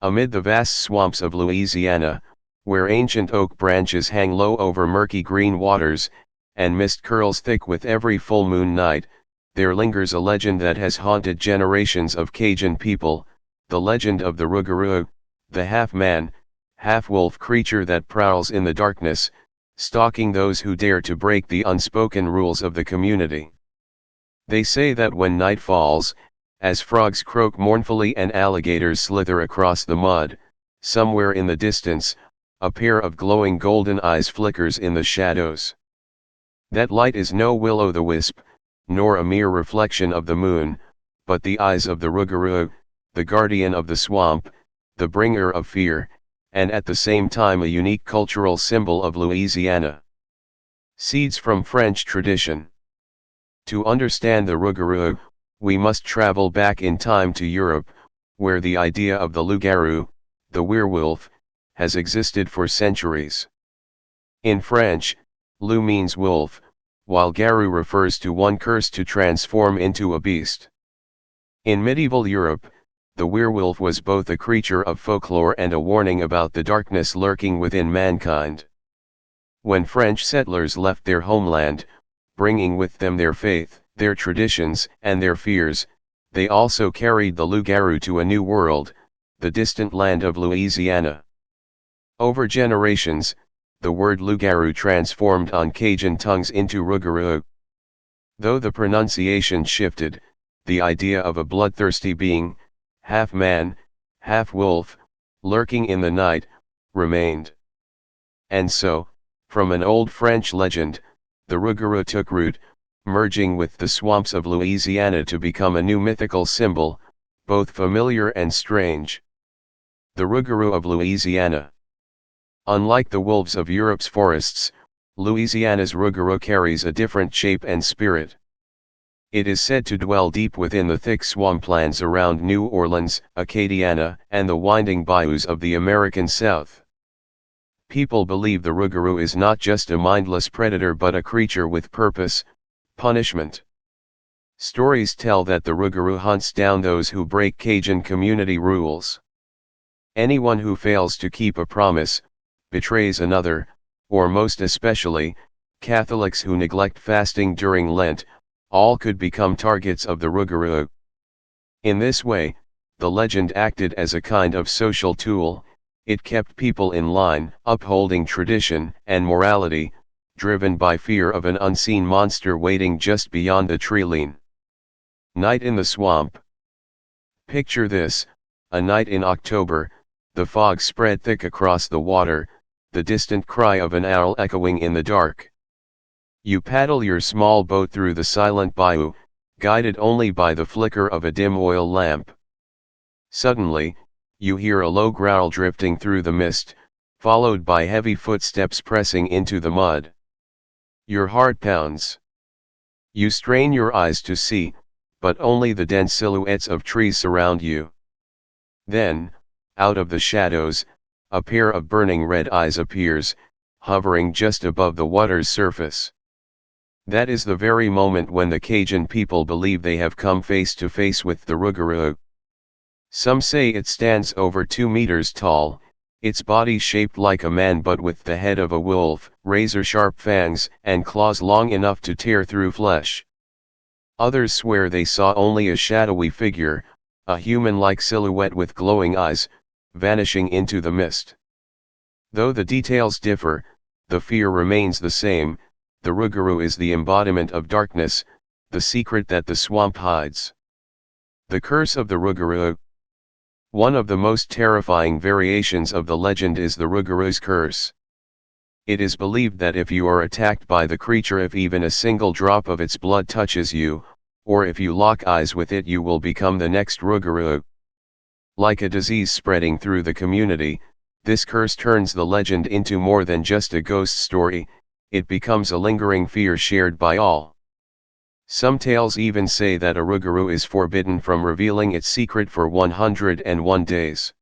Amid the vast swamps of Louisiana, where ancient oak branches hang low over murky green waters, and mist curls thick with every full moon night, there lingers a legend that has haunted generations of Cajun people, the legend of the Rougarou, the half-man, half-wolf creature that prowls in the darkness, stalking those who dare to break the unspoken rules of the community. They say that when night falls, as frogs croak mournfully and alligators slither across the mud, somewhere in the distance, a pair of glowing golden eyes flickers in the shadows. That light is no will-o'-the-wisp, nor a mere reflection of the moon, but the eyes of the Rougarou, the guardian of the swamp, the bringer of fear, and at the same time a unique cultural symbol of Louisiana. Seeds from French tradition. To understand the Rougarou, we must travel back in time to Europe, where the idea of the loup-garou, the werewolf, has existed for centuries. In French, loup means wolf, while garou refers to one cursed to transform into a beast. In medieval Europe, the werewolf was both a creature of folklore and a warning about the darkness lurking within mankind. When French settlers left their homeland, bringing with them their faith, their traditions, and their fears, they also carried the loup-garou to a new world, the distant land of Louisiana. Over generations, the word loup-garou transformed on Cajun tongues into Rougarou. Though the pronunciation shifted, the idea of a bloodthirsty being, half man, half wolf, lurking in the night, remained. And so, from an old French legend, the Rougarou took root, merging with the swamps of Louisiana to become a new mythical symbol, both familiar and strange. The Rougarou of Louisiana. Unlike the wolves of Europe's forests, Louisiana's Rougarou carries a different shape and spirit. It is said to dwell deep within the thick swamplands around New Orleans, Acadiana, and the winding bayous of the American South. People believe the Rougarou is not just a mindless predator but a creature with purpose, punishment. Stories tell that the Rougarou hunts down those who break Cajun community rules. Anyone who fails to keep a promise, betrays another, or most especially, Catholics who neglect fasting during Lent, all could become targets of the Rougarou. In this way, the legend acted as a kind of social tool. It kept people in line, upholding tradition and morality, driven by fear of an unseen monster waiting just beyond the tree-line. Night in the swamp. Picture this: a night in October, the fog spread thick across the water, the distant cry of an owl echoing in the dark. You paddle your small boat through the silent bayou, guided only by the flicker of a dim oil lamp. Suddenly, you hear a low growl drifting through the mist, followed by heavy footsteps pressing into the mud. Your heart pounds. You strain your eyes to see, but only the dense silhouettes of trees surround you. Then, out of the shadows, a pair of burning red eyes appears, hovering just above the water's surface. That is the very moment when the Cajun people believe they have come face to face with the Rougarou. Some say it stands over 2 meters tall, its body shaped like a man but with the head of a wolf, razor-sharp fangs and claws long enough to tear through flesh. Others swear they saw only a shadowy figure, a human-like silhouette with glowing eyes, vanishing into the mist. Though the details differ, the fear remains the same: the Rougarou is the embodiment of darkness, the secret that the swamp hides. The curse of the Rougarou. One of the most terrifying variations of the legend is the Rougarou's curse. It is believed that if you are attacked by the creature, if even a single drop of its blood touches you, or if you lock eyes with it, you will become the next Rougarou. Like a disease spreading through the community, this curse turns the legend into more than just a ghost story, it becomes a lingering fear shared by all. Some tales even say that a Rougarou is forbidden from revealing its secret for 101 days.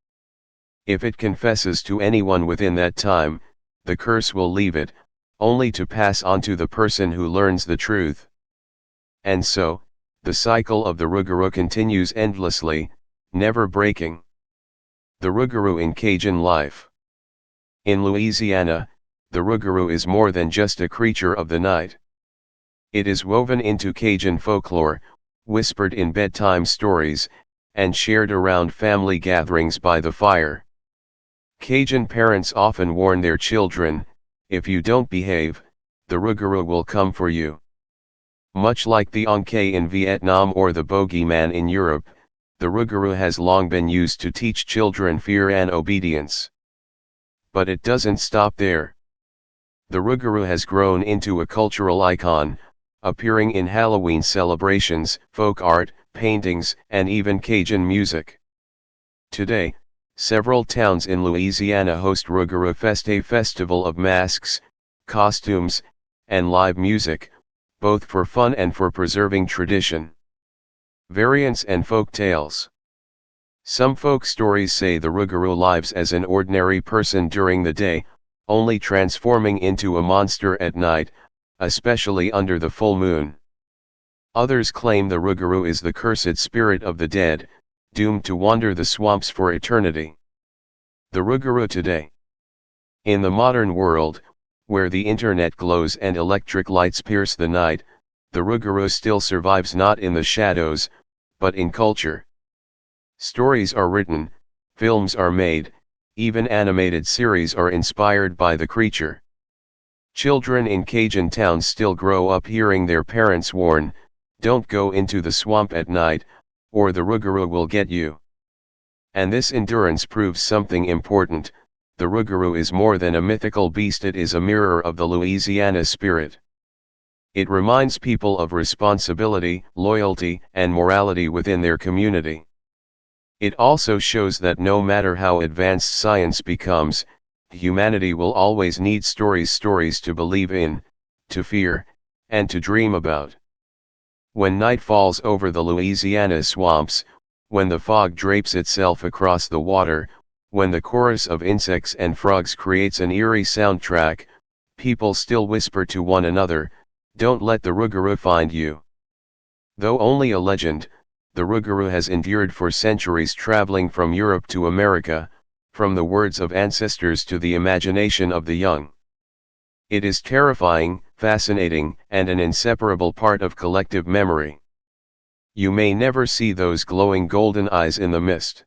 If it confesses to anyone within that time, the curse will leave it, only to pass on to the person who learns the truth. And so, the cycle of the Rougarou continues endlessly, never breaking. The Rougarou in Cajun life. In Louisiana, the Rougarou is more than just a creature of the night. It is woven into Cajun folklore, whispered in bedtime stories, and shared around family gatherings by the fire. Cajun parents often warn their children, if you don't behave, the Rougarou will come for you. Much like the Ankh in Vietnam or the bogeyman in Europe, the Rougarou has long been used to teach children fear and obedience. But it doesn't stop there. The Rougarou has grown into a cultural icon, appearing in Halloween celebrations, folk art, paintings, and even Cajun music. Today, several towns in Louisiana host Rougarou Fest, a festival of masks, costumes, and live music, both for fun and for preserving tradition. Variants and folk tales. Some folk stories say the Rougarou lives as an ordinary person during the day, only transforming into a monster at night, especially under the full moon. Others claim the Rougarou is the cursed spirit of the dead, doomed to wander the swamps for eternity. The Rougarou today. In the modern world, where the internet glows and electric lights pierce the night, the Rougarou still survives not in the shadows, but in culture. Stories are written, films are made, even animated series are inspired by the creature. Children in Cajun towns still grow up hearing their parents warn, "Don't go into the swamp at night, or the Rougarou will get you." And this endurance proves something important: the Rougarou is more than a mythical beast, it is a mirror of the Louisiana spirit. It reminds people of responsibility, loyalty, and morality within their community. It also shows that no matter how advanced science becomes, humanity will always need stories to believe in, to fear, and to dream about. When night falls over the Louisiana swamps, when the fog drapes itself across the water, when the chorus of insects and frogs creates an eerie soundtrack, people still whisper to one another, "Don't let the Rougarou find you." Though only a legend, the Rougarou has endured for centuries, traveling from Europe to America, from the words of ancestors to the imagination of the young. It is terrifying, fascinating, and an inseparable part of collective memory. You may never see those glowing golden eyes in the mist.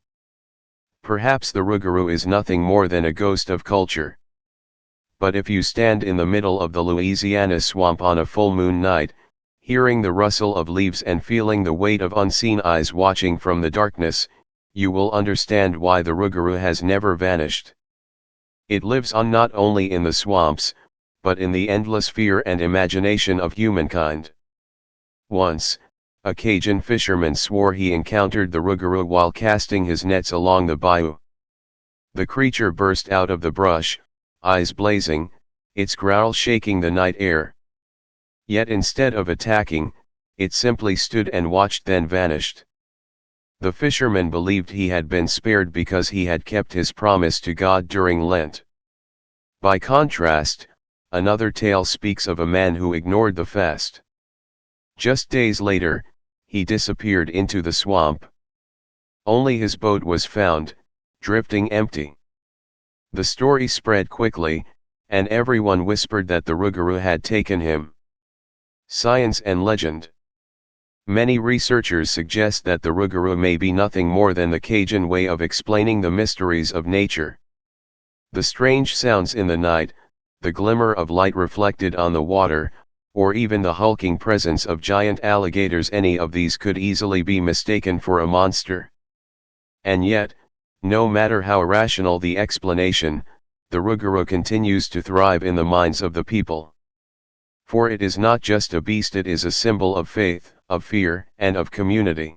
Perhaps the Rougarou is nothing more than a ghost of culture. But if you stand in the middle of the Louisiana swamp on a full moon night, hearing the rustle of leaves and feeling the weight of unseen eyes watching from the darkness, you will understand why the Rougarou has never vanished. It lives on not only in the swamps, but in the endless fear and imagination of humankind. Once, a Cajun fisherman swore he encountered the Rougarou while casting his nets along the bayou. The creature burst out of the brush, eyes blazing, its growl shaking the night air. Yet instead of attacking, it simply stood and watched, then vanished. The fisherman believed he had been spared because he had kept his promise to God during Lent. By contrast, another tale speaks of a man who ignored the fast. Just days later, he disappeared into the swamp. Only his boat was found, drifting empty. The story spread quickly, and everyone whispered that the Rougarou had taken him. Science and legend. Many researchers suggest that the Rougarou may be nothing more than the Cajun way of explaining the mysteries of nature. The strange sounds in the night, the glimmer of light reflected on the water, or even the hulking presence of giant alligators, any of these could easily be mistaken for a monster. And yet, no matter how irrational the explanation, the Rougarou continues to thrive in the minds of the people. For it is not just a beast, it is a symbol of faith, of fear, and of community.